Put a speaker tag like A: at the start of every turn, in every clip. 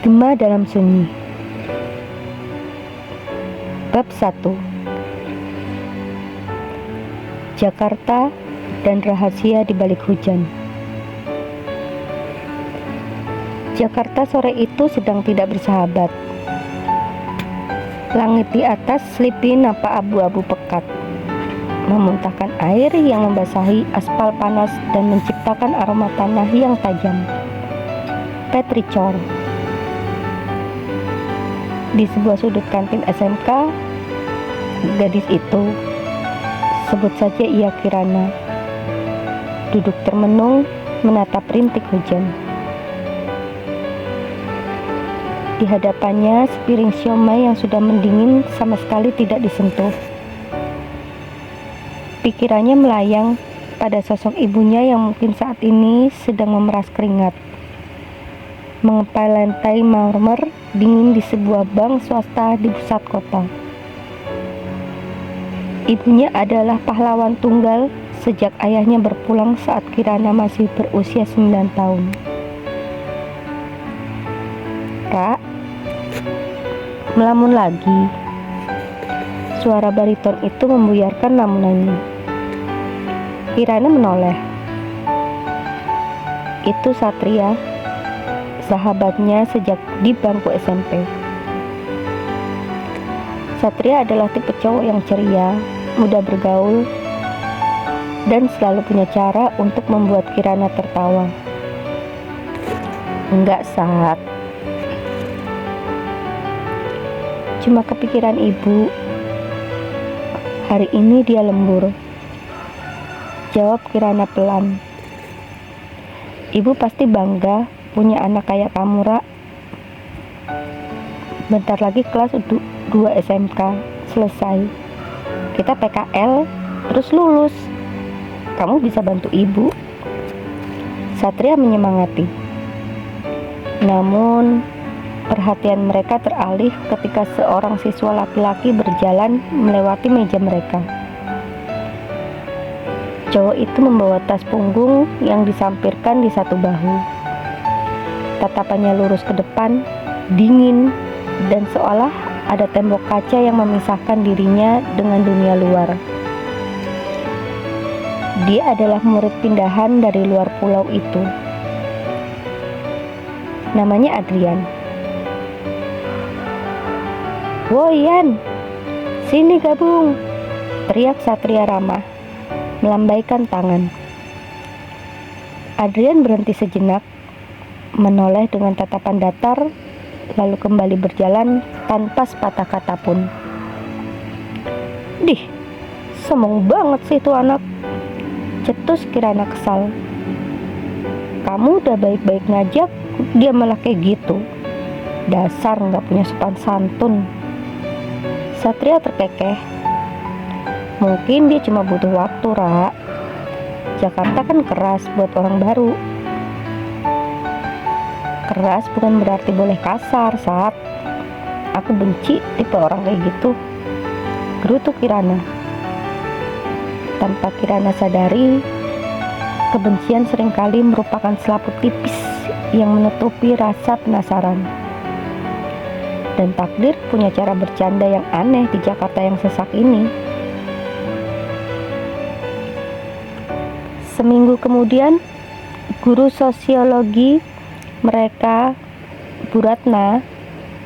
A: Gema dalam sunyi. Bab 1. Jakarta dan rahasia di balik hujan. Jakarta sore itu sedang tidak bersahabat. Langit di atas selipi nampak abu-abu pekat, memuntahkan air yang membasahi aspal panas dan menciptakan aroma tanah yang tajam. Petrichor. Di sebuah sudut kantin SMK, gadis itu, sebut saja ia Kirana, duduk termenung menatap rintik hujan. Di hadapannya sepiring siomay yang sudah mendingin sama sekali tidak disentuh. Pikirannya melayang pada sosok ibunya yang mungkin saat ini sedang memeras keringat, mengepal lantai marmer dingin di sebuah bank swasta di pusat kota. Ibunya adalah pahlawan tunggal sejak ayahnya berpulang saat Kirana masih berusia 9 tahun. Kak, melamun lagi. Suara bariton itu membuyarkan lamunannya. Kirana menoleh. Itu Satria, sahabatnya sejak di bangku SMP. Satria adalah tipe cowok yang ceria, mudah bergaul, dan selalu punya cara untuk membuat Kirana tertawa. Enggak, Sat. Cuma kepikiran ibu. Hari ini dia lembur. Jawab Kirana pelan. Ibu pasti bangga punya anak kayak kamu, Ra. Bentar lagi kelas 2 SMK selesai. Kita PKL, terus lulus. Kamu bisa bantu ibu. Satria menyemangati. Namun, perhatian mereka teralih ketika seorang siswa laki-laki berjalan melewati meja mereka. Cowok itu membawa tas punggung yang disampirkan di satu bahu. Tatapannya lurus ke depan, dingin, dan seolah ada tembok kaca yang memisahkan dirinya dengan dunia luar. Dia adalah murid pindahan dari luar pulau itu. Namanya Adrian. "Woi Yan, sini gabung!" teriak Satria ramah, melambaikan tangan. Adrian berhenti sejenak, menoleh dengan tatapan datar, lalu kembali berjalan tanpa sepatah kata pun. "Dih, sombong banget sih itu anak," cetus Kirana kesal. "Kamu udah baik-baik ngajak, dia malah kayak gitu. Dasar nggak punya sopan santun." Satria terkekeh. Mungkin dia cuma butuh waktu, Ra. Jakarta kan keras buat orang baru. Keras bukan berarti boleh kasar, Sat. Aku benci tipe orang kayak gitu, gerutu Kirana. Tanpa Kirana sadari, kebencian seringkali merupakan selaput tipis yang menutupi rasa penasaran. Dan takdir punya cara bercanda yang aneh di Jakarta yang sesak ini. Seminggu kemudian, guru sosiologi mereka, Bu Ratna,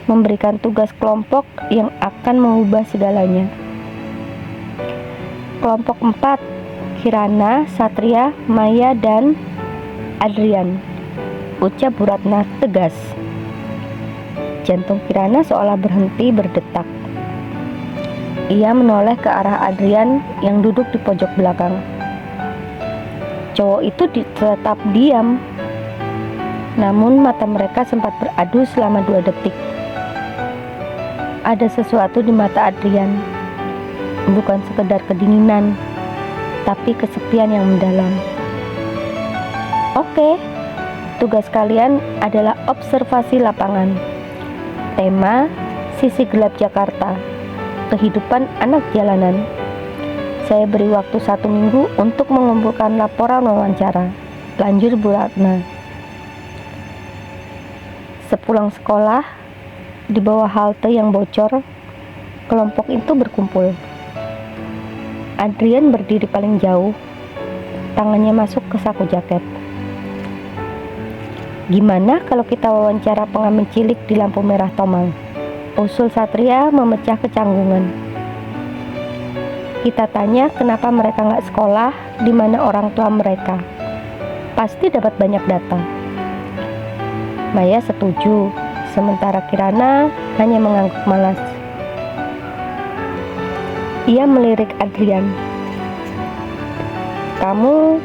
A: memberikan tugas kelompok yang akan mengubah segalanya. Kelompok 4, Kirana, Satria, Maya, dan Adrian, ucap Bu Ratna tegas. Jantung Kirana seolah berhenti berdetak. Ia menoleh ke arah Adrian yang duduk di pojok belakang. Cowok itu tetap diam, namun mata mereka sempat beradu selama 2 detik. Ada sesuatu di mata Adrian, bukan sekedar kedinginan, tapi kesepian yang mendalam. "Oke, tugas kalian adalah observasi lapangan. Tema, sisi gelap Jakarta, kehidupan anak jalanan. Saya beri waktu 1 minggu untuk mengumpulkan laporan wawancara," lanjut Bu Ratna. Sepulang sekolah, di bawah halte yang bocor, kelompok itu berkumpul. Adrian berdiri paling jauh, tangannya masuk ke saku jaket. Gimana kalau kita wawancara pengamen cilik di lampu merah Tomang? Usul Satria memecah kecanggungan. Kita tanya kenapa mereka nggak sekolah, di mana orang tua mereka. Pasti dapat banyak data. Maya setuju, sementara Kirana hanya mengangguk malas. Ia melirik Adrian. Kamu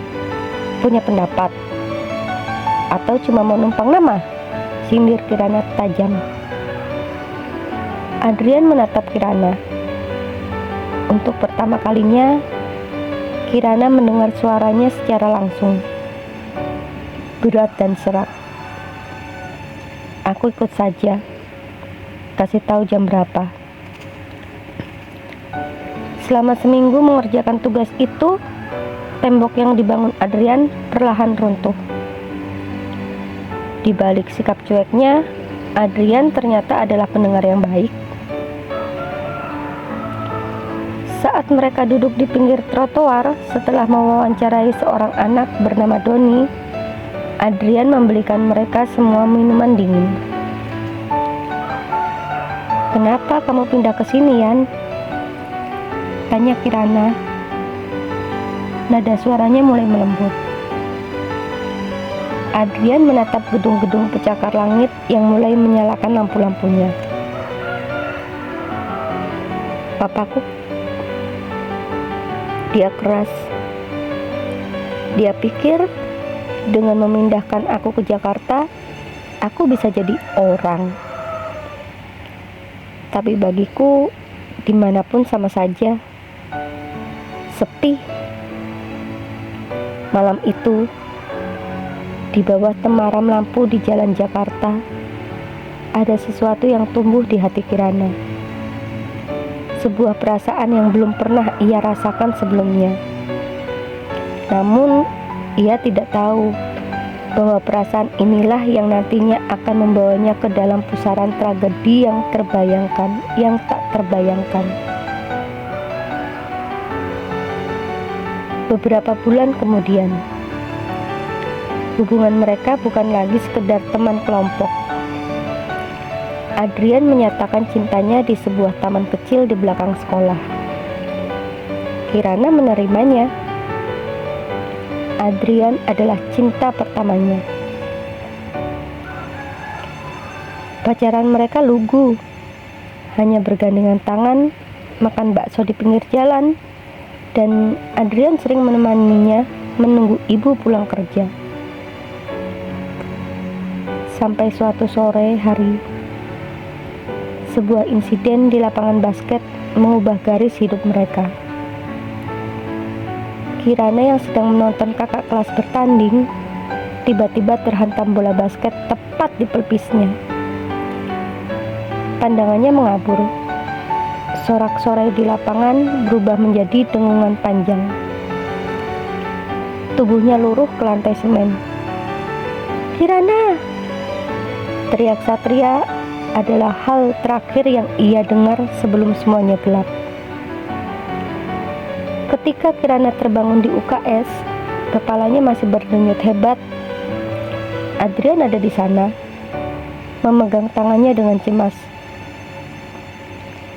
A: punya pendapat? Atau cuma mau numpang nama? Sindir Kirana tajam. Adrian menatap Kirana. Untuk pertama kalinya, Kirana mendengar suaranya secara langsung. Berat dan serak. Aku ikut saja. Kasih tahu jam berapa. Selama seminggu mengerjakan tugas itu, tembok yang dibangun Adrian perlahan runtuh. Di balik sikap cueknya, Adrian ternyata adalah pendengar yang baik. Saat mereka duduk di pinggir trotoar setelah mewawancarai seorang anak bernama Doni, Adrian membelikan mereka semua minuman dingin. Kenapa kamu pindah ke sini, Yan? Tanya Kirana. Nada suaranya mulai melembut. Adrian menatap gedung-gedung pencakar langit yang mulai menyalakan lampu-lampunya. Papaku. Dia keras. Dia pikir dengan memindahkan aku ke Jakarta, aku bisa jadi orang. Tapi bagiku, dimanapun sama saja. Sepi. Malam itu, di bawah temaram lampu di jalan Jakarta, ada sesuatu yang tumbuh di hati Kirana. Sebuah perasaan yang belum pernah ia rasakan sebelumnya. Namun, ia tidak tahu bahwa perasaan inilah yang nantinya akan membawanya ke dalam pusaran tragedi yang terbayangkan, yang tak terbayangkan. Beberapa bulan kemudian, hubungan mereka bukan lagi sekedar teman kelompok. Adrian menyatakan cintanya di sebuah taman kecil di belakang sekolah. Kirana menerimanya. Adrian adalah cinta pertamanya. Pacaran mereka lugu, hanya bergandengan tangan, makan bakso di pinggir jalan, dan Adrian sering menemaninya menunggu ibu pulang kerja. Sampai suatu sore hari, sebuah insiden di lapangan basket mengubah garis hidup mereka. Kirana yang sedang menonton kakak kelas bertanding, tiba-tiba terhantam bola basket tepat di pelipisnya. Pandangannya mengabur. Sorak-sorai di lapangan berubah menjadi dengungan panjang. Tubuhnya luruh ke lantai semen. Kirana! Teriak Satria adalah hal terakhir yang ia dengar sebelum semuanya gelap. Ketika Kirana terbangun di UKS, kepalanya masih berdenyut hebat. Adrian ada di sana, memegang tangannya dengan cemas.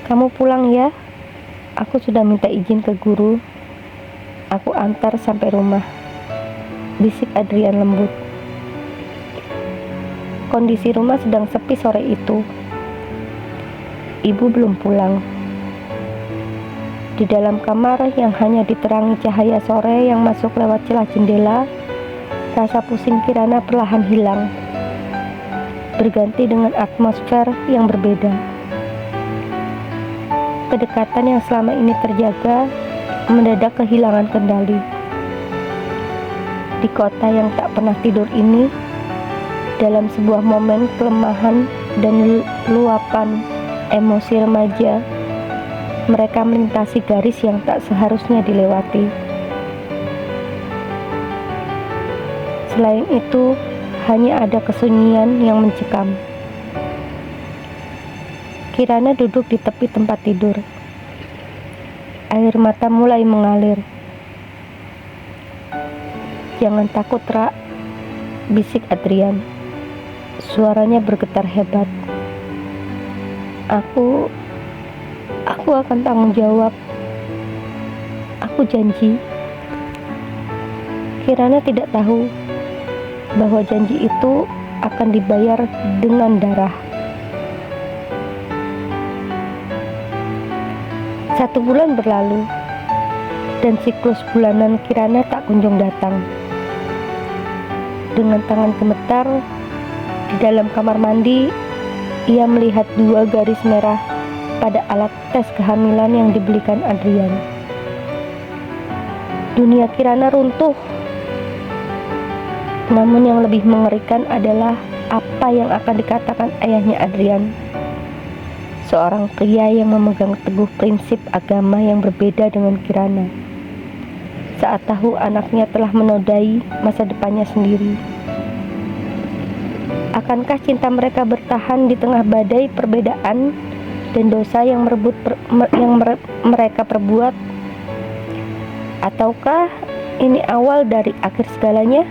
A: Kamu pulang ya? Aku sudah minta izin ke guru. Aku antar sampai rumah. Bisik Adrian lembut. Kondisi rumah sedang sepi sore itu. Ibu belum pulang. Di dalam kamar yang hanya diterangi cahaya sore yang masuk lewat celah jendela, rasa pusing Kirana perlahan hilang, berganti dengan atmosfer yang berbeda. Kedekatan yang selama ini terjaga mendadak kehilangan kendali. Di kota yang tak pernah tidur ini, dalam sebuah momen kelemahan dan luapan emosi remaja, mereka melintasi garis yang tak seharusnya dilewati. Selain itu, hanya ada kesunyian yang mencekam. Kirana duduk di tepi tempat tidur. Air mata mulai mengalir. "Jangan takut, Ra," bisik Adrian. Suaranya bergetar hebat. Aku akan tanggung jawab. Aku janji." Kirana tidak tahu bahwa janji itu akan dibayar dengan darah. 1 bulan berlalu, dan siklus bulanan Kirana tak kunjung datang. Dengan tangan gemetar, di dalam kamar mandi, ia melihat 2 garis merah pada alat tes kehamilan yang dibelikan Adrian. Dunia Kirana runtuh. Namun yang lebih mengerikan adalah apa yang akan dikatakan ayahnya Adrian. Seorang pria yang memegang teguh prinsip agama yang berbeda dengan Kirana. Saat tahu anaknya telah menodai masa depannya sendiri. Akankah cinta mereka bertahan di tengah badai perbedaan dan dosa yang mereka perbuat? Ataukah ini awal dari akhir segalanya?